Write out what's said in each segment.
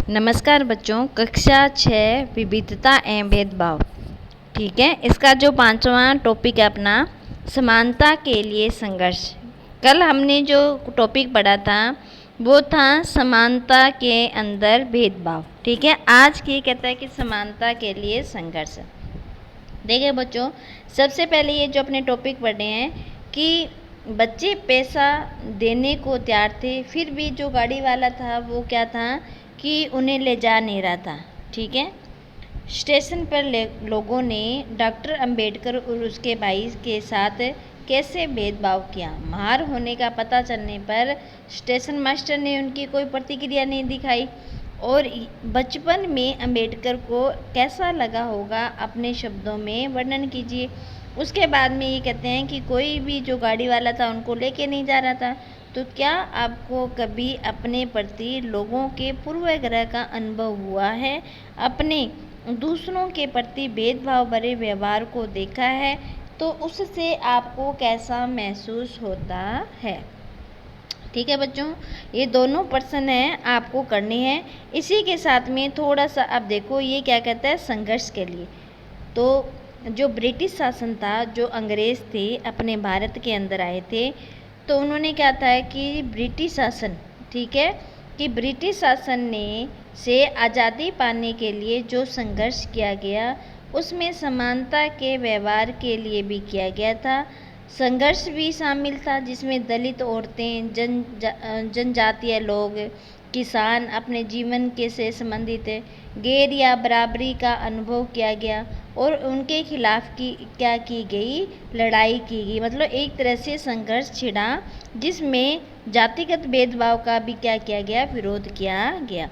नमस्कार बच्चों, कक्षा 6 विविधता एवं भेदभाव। ठीक है, इसका जो 5वां टॉपिक है अपना समानता के लिए संघर्ष। कल हमने जो टॉपिक पढ़ा था वो था समानता के अंदर भेदभाव। ठीक है, आज की कहता है कि समानता के लिए संघर्ष। देखिए बच्चों, सबसे पहले ये जो अपने टॉपिक पढ़े हैं कि बच्चे पैसा देने को तैयार थे, फिर भी जो गाड़ी वाला था वो क्या था कि उन्हें ले जा नहीं रहा था। ठीक है, स्टेशन पर लोगों ने डॉक्टर अंबेडकर और उसके भाई के साथ कैसे भेदभाव किया। मार होने का पता चलने पर स्टेशन मास्टर ने उनकी कोई प्रतिक्रिया नहीं दिखाई। और बचपन में अंबेडकर को कैसा लगा होगा, अपने शब्दों में वर्णन कीजिए। उसके बाद में ये कहते हैं कि कोई भी जो गाड़ी वाला था उनको लेके नहीं जा रहा था। तो क्या आपको कभी अपने प्रति लोगों के पूर्वाग्रह का अनुभव हुआ है? अपने दूसरों के प्रति भेदभाव भरे व्यवहार को देखा है? तो उससे आपको कैसा महसूस होता है? ठीक है बच्चों, ये दोनों प्रश्न हैं आपको करने हैं। इसी के साथ में थोड़ा सा अब देखो ये क्या कहता है, संघर्ष के लिए। तो जो ब्रिटिश शासन था, जो अंग्रेज़ थे अपने भारत के अंदर आए थे, तो उन्होंने क्या था कि ब्रिटिश शासन, ठीक है, कि ब्रिटिश शासन ने से आज़ादी पाने के लिए जो संघर्ष किया गया उसमें समानता के व्यवहार के लिए भी किया गया था। संघर्ष भी शामिल था जिसमें दलित औरतें, जनजातीय लोग, किसान अपने जीवन के से संबंधित गैर या बराबरी का अनुभव किया गया और उनके खिलाफ क्या की गई, लड़ाई की गई। मतलब एक तरह से संघर्ष छिड़ा जिसमें जातिगत भेदभाव का भी क्या किया गया, विरोध किया गया।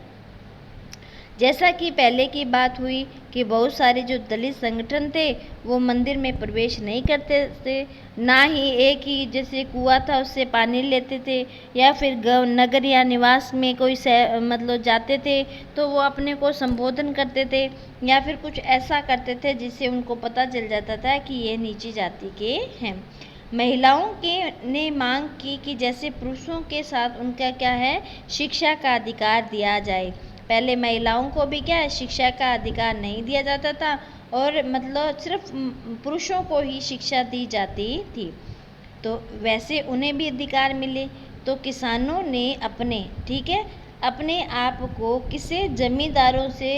जैसा कि पहले की बात हुई कि बहुत सारे जो दलित संगठन थे वो मंदिर में प्रवेश नहीं करते थे, ना ही एक ही जैसे कुआं था उससे पानी लेते थे, या फिर नगर या निवास में कोई मतलब जाते थे तो वो अपने को संबोधन करते थे, या फिर कुछ ऐसा करते थे जिससे उनको पता चल जाता था कि ये नीची जाति के हैं। महिलाओं के ने मांग की कि जैसे पुरुषों के साथ उनका क्या है, शिक्षा का अधिकार दिया जाए। पहले महिलाओं को भी क्या है, शिक्षा का अधिकार नहीं दिया जाता था और मतलब सिर्फ पुरुषों को ही शिक्षा दी जाती थी। तो वैसे उन्हें भी अधिकार मिले। तो किसानों ने अपने, ठीक है, अपने आप को किसे, जमींदारों से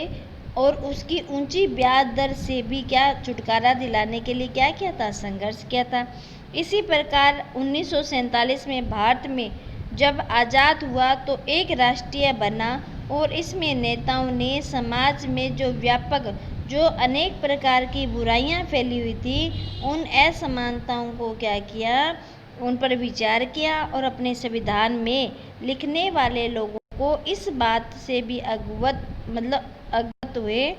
और उसकी ऊंची ब्याज दर से भी क्या छुटकारा दिलाने के लिए क्या किया था, संघर्ष किया था। इसी प्रकार 1947 में भारत में जब आज़ाद हुआ तो एक राष्ट्रीय बना और इसमें नेताओं ने समाज में जो व्यापक, जो अनेक प्रकार की बुराइयां फैली हुई थी, उन असमानताओं को क्या किया, उन पर विचार किया और अपने संविधान में लिखने वाले लोगों को इस बात से भी अवगत हुए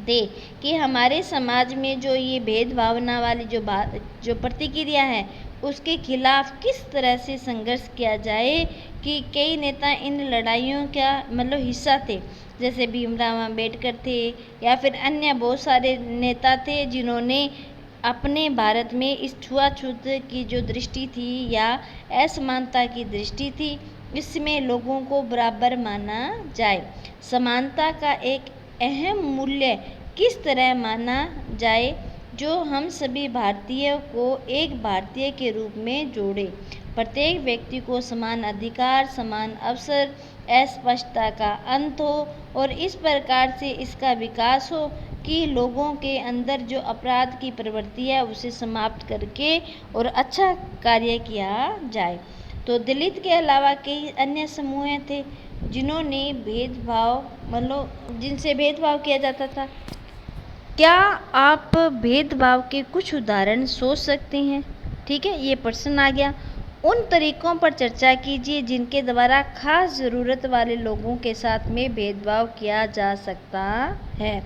थे कि हमारे समाज में जो ये भेदभावना वाली जो प्रतिक्रिया है उसके खिलाफ किस तरह से संघर्ष किया जाए। कि कई नेता इन लड़ाइयों का हिस्सा थे, जैसे भीमराव अंबेडकर थे या फिर अन्य बहुत सारे नेता थे जिन्होंने अपने भारत में इस छुआछूत की जो दृष्टि थी या असमानता की दृष्टि थी, इसमें लोगों को बराबर माना जाए। समानता का एक अहम मूल्य किस तरह माना जाए जो हम सभी भारतीयों को एक भारतीय के रूप में जोड़े। प्रत्येक व्यक्ति को समान अधिकार, समान अवसर, अस्पृश्यता का अंत हो और इस प्रकार से इसका विकास हो कि लोगों के अंदर जो अपराध की प्रवृत्ति है उसे समाप्त करके और अच्छा कार्य किया जाए। तो दलित के अलावा कई अन्य समूह थे जिन्होंने जिनसे भेदभाव किया जाता था। क्या आप भेदभाव के कुछ उदाहरण सोच सकते हैं? ठीक है, ये प्रश्न आ गया। उन तरीकों पर चर्चा कीजिए जिनके द्वारा खास ज़रूरत वाले लोगों के साथ में भेदभाव किया जा सकता है,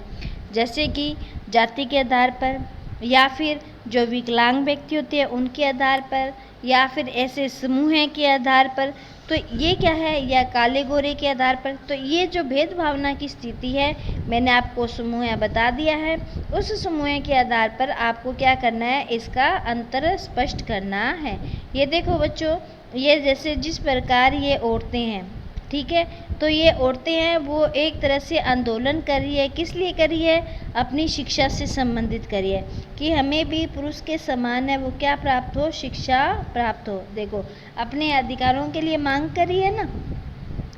जैसे कि जाति के आधार पर, या फिर जो विकलांग व्यक्ति होते हैं उनके आधार पर, या फिर ऐसे समूह के आधार पर। तो ये क्या है, या काले गोरे के आधार पर। तो ये जो भेदभावना की स्थिति है, मैंने आपको समूह बता दिया है। उस समूह के आधार पर आपको क्या करना है, इसका अंतर स्पष्ट करना है। ये देखो बच्चों, ये जैसे जिस प्रकार ये औरतें हैं, ठीक है। तो ये औरतें हैं वो एक तरह से आंदोलन कर रही है, किस लिए कर रही है? अपनी शिक्षा से संबंधित कर रही है कि हमें भी पुरुष के समान है वो क्या प्राप्त हो? शिक्षा प्राप्त हो। देखो अपने अधिकारों के लिए मांग कर रही है ना।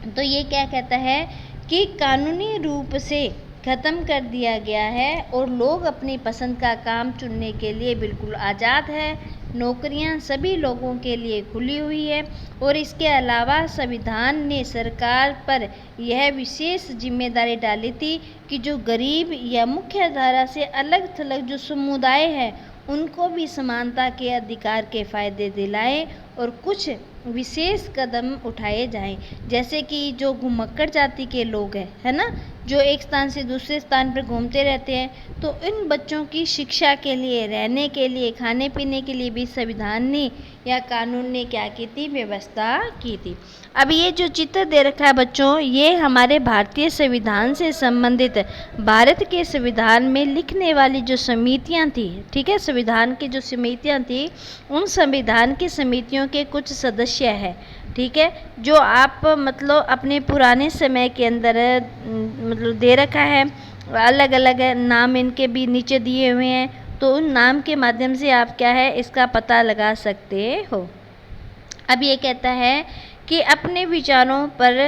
तो ये क्या कहता है कि कानूनी रूप से ख़त्म कर दिया गया है और लोग अपनी पसंद का काम चुनने के लिए बिल्कुल आज़ाद है। नौकरियां सभी लोगों के लिए खुली हुई है और इसके अलावा संविधान ने सरकार पर यह विशेष जिम्मेदारी डाली थी कि जो गरीब या मुख्य धारा से अलग थलग जो समुदाय है उनको भी समानता के अधिकार के फ़ायदे दिलाएं और कुछ विशेष कदम उठाए जाएं, जैसे कि जो घुमक्कड़ जाति के लोग हैं, है ना, जो एक स्थान से दूसरे स्थान पर घूमते रहते हैं, तो इन बच्चों की शिक्षा के लिए, रहने के लिए, खाने पीने के लिए भी संविधान ने या कानून ने क्या की थी? व्यवस्था की थी। अब ये जो चित्र दे रखा है बच्चों, ये हमारे भारतीय संविधान से संबंधित भारत के संविधान में लिखने वाली जो समितियां थी, ठीक है, संविधान की जो समितियां थी, उन संविधान की समितियों के कुछ सदस्य हैं, ठीक है, जो आप मतलब अपने पुराने समय के अंदर मतलब दे रखा है, अलग अलग नाम इनके भी नीचे दिए हुए हैं, तो उन नाम के माध्यम से आप क्या है इसका पता लगा सकते हो। अब ये कहता है कि अपने विचारों पर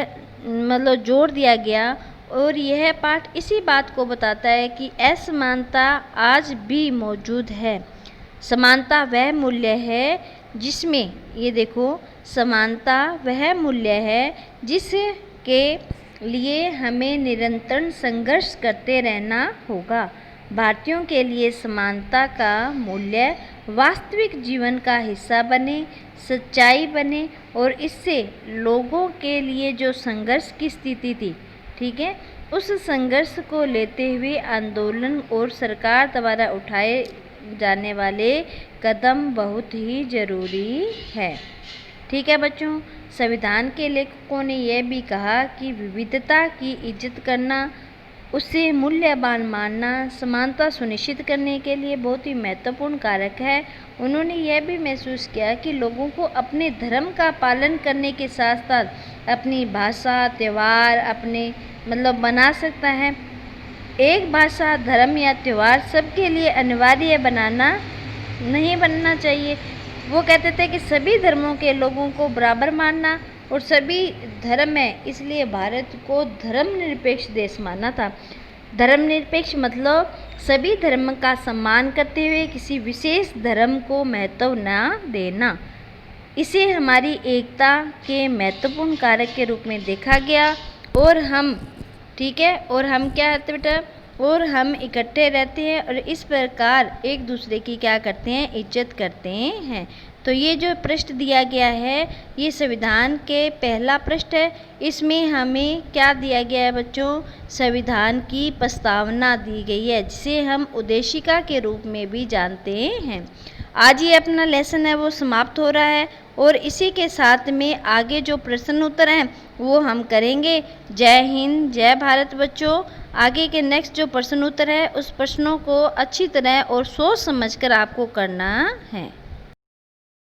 मतलब जोर दिया गया और यह पाठ इसी बात को बताता है कि असमानता आज भी मौजूद है। समानता वह मूल्य है जिसमें, ये देखो, समानता वह मूल्य है जिसके लिए हमें निरंतर संघर्ष करते रहना होगा। भारतीयों के लिए समानता का मूल्य वास्तविक जीवन का हिस्सा बने, सच्चाई बने और इससे लोगों के लिए जो संघर्ष की स्थिति थी, ठीक है, उस संघर्ष को लेते हुए आंदोलन और सरकार द्वारा उठाए जाने वाले कदम बहुत ही ज़रूरी है। ठीक है बच्चों, संविधान के लेखकों ने यह भी कहा कि विविधता की इज्जत करना, उसे मूल्यवान मानना समानता सुनिश्चित करने के लिए बहुत ही महत्वपूर्ण कारक है। उन्होंने यह भी महसूस किया कि लोगों को अपने धर्म का पालन करने के साथ साथ अपनी भाषा, त्यौहार अपने मतलब बना सकता है। एक भाषा, धर्म या त्यौहार सबके लिए अनिवार्य बनाना नहीं बनना चाहिए। वो कहते थे कि सभी धर्मों के लोगों को बराबर मानना और सभी धर्म है, इसलिए भारत को धर्मनिरपेक्ष देश माना था। धर्मनिरपेक्ष मतलब सभी धर्म का सम्मान करते हुए किसी विशेष धर्म को महत्व न देना। इसे हमारी एकता के महत्वपूर्ण कारक के रूप में देखा गया और हम, ठीक है, और हम क्या है बेटा, और हम इकट्ठे रहते हैं और इस प्रकार एक दूसरे की क्या करते हैं? इज्जत करते हैं। तो ये जो पृष्ठ दिया गया है ये संविधान के पहला पृष्ठ है। इसमें हमें क्या दिया गया है बच्चों? संविधान की प्रस्तावना दी गई है जिसे हम उद्देशिका के रूप में भी जानते हैं। आज ये अपना लेसन है वो समाप्त हो रहा है और इसी के साथ में आगे जो प्रश्न उत्तर हैं वो हम करेंगे। जय हिंद, जय भारत बच्चों। आगे के नेक्स्ट जो प्रश्न उत्तर है उस प्रश्नों को अच्छी तरह और सोच समझकर आपको करना है।